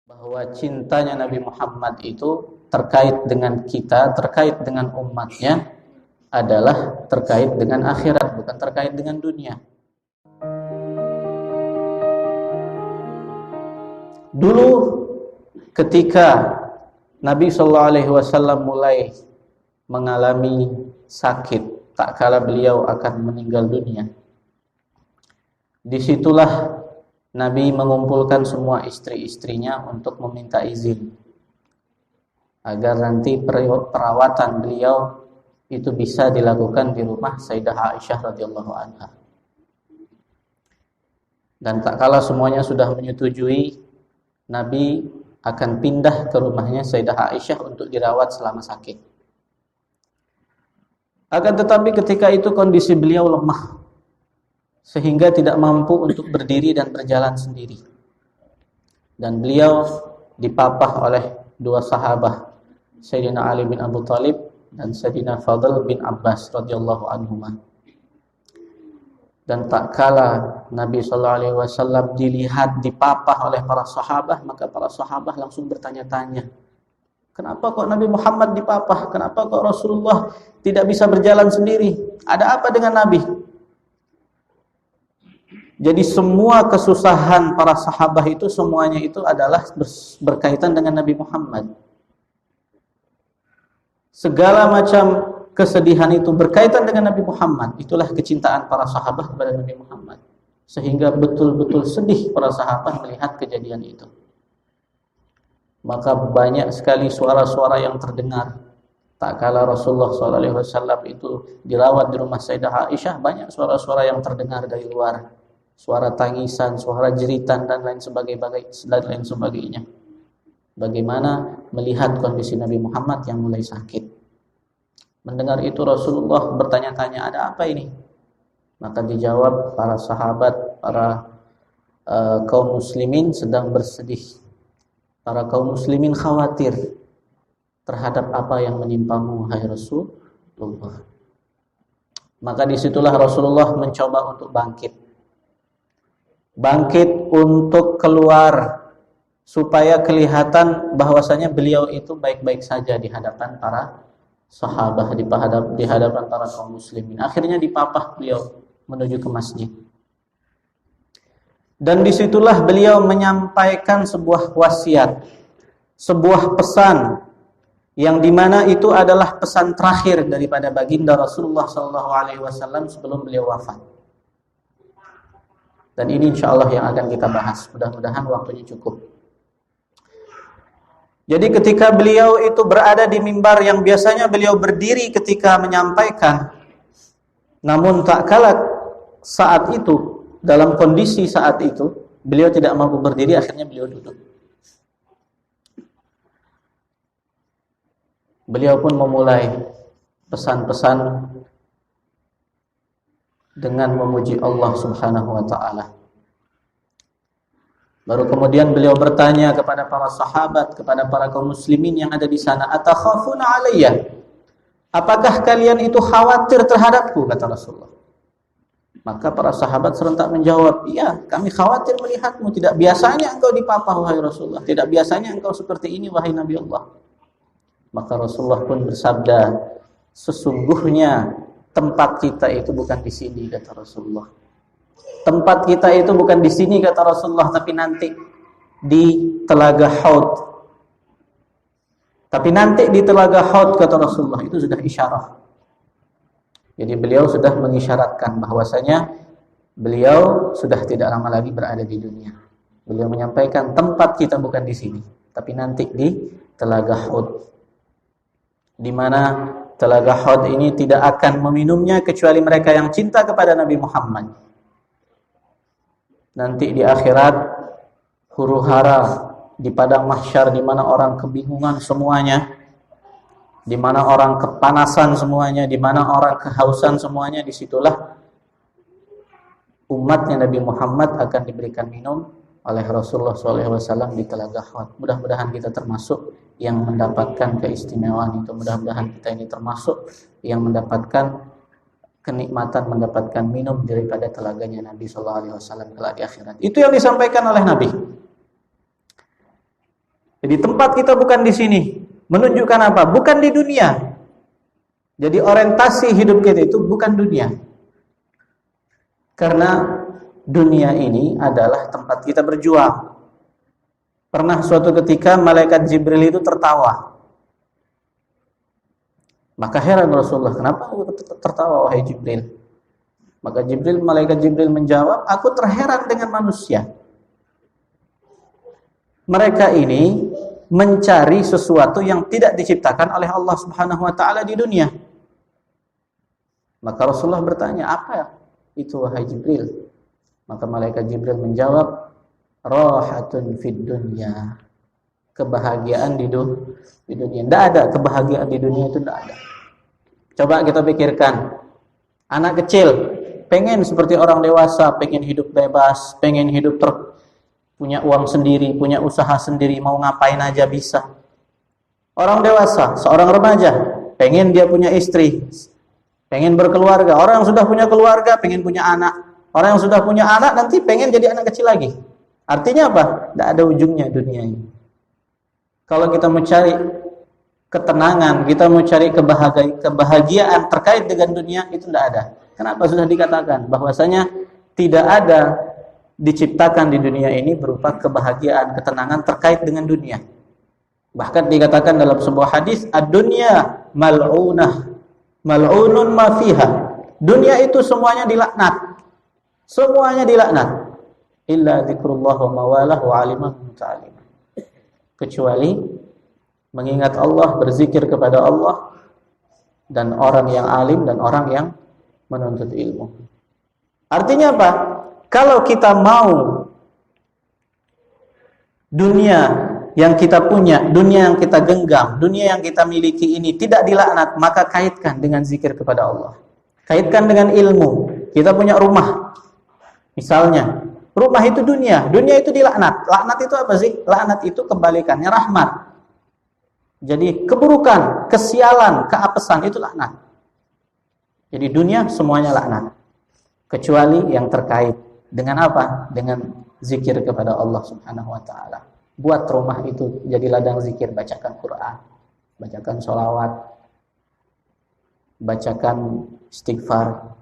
bahwa cintanya Nabi Muhammad itu terkait dengan kita, terkait dengan umatnya, adalah terkait dengan akhirat, bukan terkait dengan dunia. Dulu ketika Nabi SAW mulai mengalami sakit, tak kala beliau akan meninggal dunia, disitulah Nabi mengumpulkan semua istri-istrinya untuk meminta izin agar nanti perawatan beliau itu bisa dilakukan di rumah Sayyidah Aisyah radhiyallahu anha. Dan tak kala semuanya sudah menyetujui, Nabi akan pindah ke rumahnya Sayyidah Aisyah untuk dirawat selama sakit. Akan tetapi ketika itu kondisi beliau lemah, sehingga tidak mampu untuk berdiri dan berjalan sendiri. Dan beliau dipapah oleh dua sahabat, Sayyidina Ali bin Abu Thalib dan Sayyidina Fadl bin Abbas radhiyallahu anhuma. Dan tak kala Nabi SAW dilihat dipapah oleh para sahabat, maka para sahabat langsung bertanya-tanya, kenapa kok Nabi Muhammad dipapah? Kenapa kok Rasulullah tidak bisa berjalan sendiri? Ada apa dengan Nabi? Jadi semua kesusahan para sahabat itu semuanya itu adalah berkaitan dengan Nabi Muhammad. Segala macam kesedihan itu berkaitan dengan Nabi Muhammad. Itulah kecintaan para sahabat kepada Nabi Muhammad. Sehingga betul-betul sedih para sahabat melihat kejadian itu. Maka banyak sekali suara-suara yang terdengar. Tak kala Rasulullah SAW itu dirawat di rumah Sayyidah Aisyah, banyak suara-suara yang terdengar dari luar. Suara tangisan, suara jeritan dan lain sebagainya. Bagaimana melihat kondisi Nabi Muhammad yang mulai sakit. Mendengar itu Rasulullah bertanya-tanya, ada apa ini? Maka dijawab para sahabat, para kaum muslimin sedang bersedih. Para kaum muslimin khawatir terhadap apa yang menimpamu, hai Rasulullah. Maka disitulah Rasulullah mencoba untuk bangkit untuk keluar supaya kelihatan bahwasanya beliau itu baik-baik saja di hadapan para sahabat, di hadapan para kaum muslimin. Akhirnya dipapah beliau menuju ke masjid. Dan disitulah beliau menyampaikan sebuah wasiat, sebuah pesan yang dimana itu adalah pesan terakhir daripada baginda Rasulullah SAW sebelum beliau wafat. Dan ini insya Allah yang akan kita bahas. Mudah-mudahan waktunya cukup. Jadi ketika beliau itu berada di mimbar yang biasanya beliau berdiri ketika menyampaikan, namun tak kala saat itu, dalam kondisi saat itu, beliau tidak mampu berdiri, akhirnya beliau duduk. Beliau pun memulai pesan-pesan dengan memuji Allah Subhanahu wa ta'ala. Baru kemudian beliau bertanya kepada para sahabat, kepada para kaum muslimin yang ada di sana, "Atakhafuna alayya?" Apakah kalian itu khawatir terhadapku, kata Rasulullah. Maka para sahabat serentak menjawab, "Iya, kami khawatir melihatmu. Tidak biasanya engkau dipapah, wahai Rasulullah. Tidak biasanya engkau seperti ini, wahai Nabi Allah." Maka Rasulullah pun bersabda, "Sesungguhnya tempat kita itu bukan di sini," kata Rasulullah. Tempat kita itu bukan di sini, kata Rasulullah, tapi nanti di Telaga Haud. Tapi nanti di Telaga Haud, kata Rasulullah, itu sudah isyarah. Jadi beliau sudah mengisyaratkan bahwasanya beliau sudah tidak lama lagi berada di dunia. Beliau menyampaikan tempat kita bukan di sini, tapi nanti di Telaga Haud. Di mana Telaga Haud ini tidak akan meminumnya kecuali mereka yang cinta kepada Nabi Muhammad. Nanti di akhirat, huru-hara di padang mahsyar, di mana orang kebingungan semuanya, di mana orang kepanasan semuanya, di mana orang kehausan semuanya, disitulah umatnya Nabi Muhammad akan diberikan minum oleh Rasulullah SAW di Telaga Haud. Mudah-mudahan kita termasuk yang mendapatkan keistimewaan itu. Mudah-mudahan kita ini termasuk yang mendapatkan kenikmatan mendapatkan minum daripada telaganya Nabi SAW kelak di akhirat. Itu yang disampaikan oleh Nabi. Jadi tempat kita bukan di sini. Menunjukkan apa? Bukan di dunia. Jadi orientasi hidup kita itu bukan dunia. Karena dunia ini adalah tempat kita berjuang. Pernah suatu ketika malaikat Jibril itu tertawa. Maka heran Rasulullah, kenapa tertawa wahai Jibril? Maka malaikat Jibril menjawab, aku terheran dengan manusia. Mereka ini mencari sesuatu yang tidak diciptakan oleh Allah Subhanahu wa taala di dunia. Maka Rasulullah bertanya, apa itu wahai Jibril? Maka malaikat Jibril menjawab, rahatun fid dunya. Kebahagiaan di dunia. Tidak ada kebahagiaan di dunia, itu tidak ada. Coba kita pikirkan, anak kecil pengen seperti orang dewasa, pengen hidup bebas, pengen hidup punya uang sendiri, punya usaha sendiri, mau ngapain aja bisa. Orang dewasa, seorang remaja, pengen dia punya istri, pengen berkeluarga. Orang yang sudah punya keluarga pengen punya anak. Orang yang sudah punya anak nanti pengen jadi anak kecil lagi. Artinya apa? Tidak ada ujungnya dunia ini. Kalau kita mau cari ketenangan, kita mau cari kebahagiaan terkait dengan dunia, itu tidak ada. Kenapa? Sudah dikatakan bahwasanya tidak ada diciptakan di dunia ini berupa kebahagiaan, ketenangan terkait dengan dunia. Bahkan dikatakan dalam sebuah hadis, ad-dunya mal'unah, mal'unun ma fiha. Dunia itu semuanya dilaknat. Semuanya dilaknat. Illa dzikrullah wa mawalah wa alimah muta'alimah. Kecuali mengingat Allah, berzikir kepada Allah, dan orang yang alim dan orang yang menuntut ilmu. Artinya apa? Kalau kita mau dunia yang kita punya, dunia yang kita genggam, dunia yang kita miliki ini tidak dilaknat, maka kaitkan dengan zikir kepada Allah. Kaitkan dengan ilmu. Kita punya rumah. Misalnya, rumah itu dunia itu dilaknat. Laknat itu apa sih? Laknat itu kebalikannya rahmat. Jadi keburukan, kesialan, keapesan itu laknat. Jadi dunia semuanya laknat. Kecuali yang terkait dengan apa? Dengan zikir kepada Allah Subhanahu wa taala. Buat rumah itu jadi ladang zikir, bacakan Quran, bacakan sholawat, bacakan istighfar.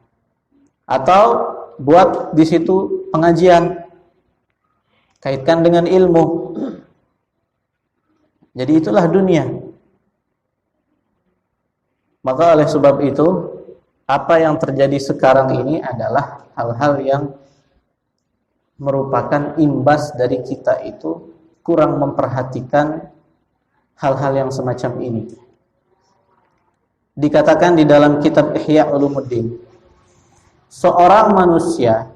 Atau buat di situ pengajian, kaitkan dengan ilmu. Jadi itulah dunia. Maka oleh sebab itu, apa yang terjadi sekarang ini adalah hal-hal yang merupakan imbas dari kita itu kurang memperhatikan hal-hal yang semacam ini. Dikatakan di dalam kitab Ihya Ulumuddin, seorang manusia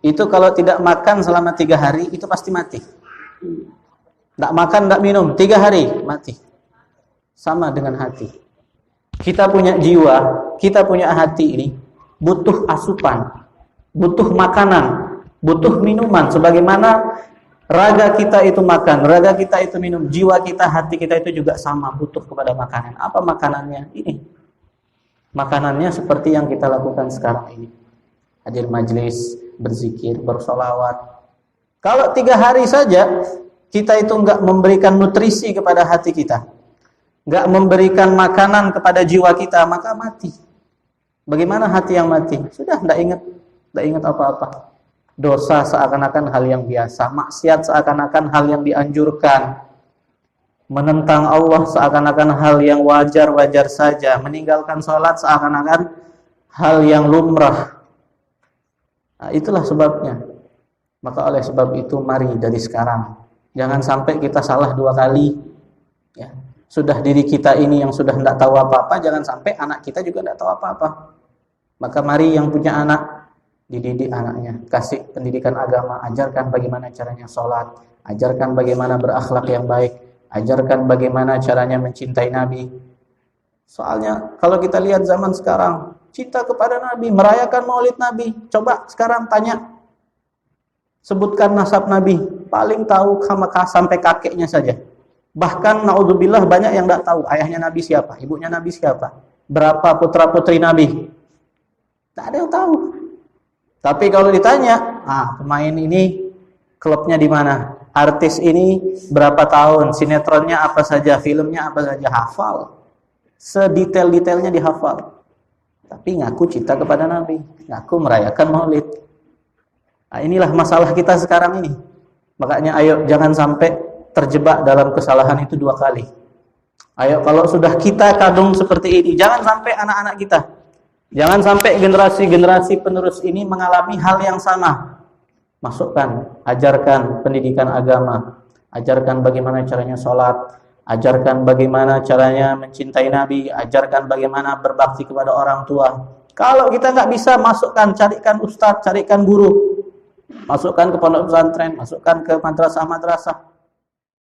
itu kalau tidak makan selama 3 hari itu pasti mati. Tidak makan, tidak minum 3 hari mati. Sama dengan hati. Kita punya jiwa, kita punya hati ini butuh asupan, butuh makanan, butuh minuman. Sebagaimana raga kita itu makan, raga kita itu minum, jiwa kita, hati kita itu juga sama butuh kepada makanan. Apa makanannya? Ini. Makanannya seperti yang kita lakukan sekarang ini. Hadir majlis, berzikir, bersolawat. Kalau 3 hari saja kita itu enggak memberikan nutrisi kepada hati kita, enggak memberikan makanan kepada jiwa kita, maka mati. Bagaimana hati yang mati? Sudah enggak ingat apa-apa. Dosa seakan-akan hal yang biasa, maksiat seakan-akan hal yang dianjurkan, menentang Allah seakan-akan hal yang wajar-wajar saja, meninggalkan sholat seakan-akan hal yang lumrah. Nah, itulah sebabnya. Maka oleh sebab itu mari dari sekarang, jangan sampai kita salah 2 kali. Ya. Sudah diri kita ini yang sudah tidak tahu apa-apa, jangan sampai anak kita juga tidak tahu apa-apa. Maka mari yang punya anak, dididik anaknya, kasih pendidikan agama, ajarkan bagaimana caranya sholat, ajarkan bagaimana berakhlak yang baik, ajarkan bagaimana caranya mencintai Nabi. Soalnya kalau kita lihat zaman sekarang, cinta kepada Nabi, merayakan maulid Nabi. Coba sekarang tanya, sebutkan nasab Nabi, paling tahu sampai kakeknya saja. Bahkan naudzubillah banyak yang tidak tahu ayahnya Nabi siapa, ibunya Nabi siapa, berapa putra-putri Nabi. Tak ada yang tahu. Tapi kalau ditanya, pemain ini klubnya di mana? artis ini berapa tahun, sinetronnya apa saja, filmnya apa saja, hafal. Sedetail-detailnya dihafal. Tapi ngaku cinta kepada Nabi, ngaku merayakan Maulid. Nah, inilah masalah kita sekarang ini. Makanya ayo jangan sampai terjebak dalam kesalahan itu 2 kali. Ayo kalau sudah kita kadung seperti ini, jangan sampai anak-anak kita, jangan sampai generasi-generasi penerus ini mengalami hal yang sama. Masukkan, ajarkan pendidikan agama, ajarkan bagaimana caranya sholat, ajarkan bagaimana caranya mencintai Nabi, ajarkan bagaimana berbakti kepada orang tua. Kalau kita nggak bisa, masukkan, carikan ustadz, carikan guru, masukkan ke pondok pesantren, masukkan ke madrasah-madrasah.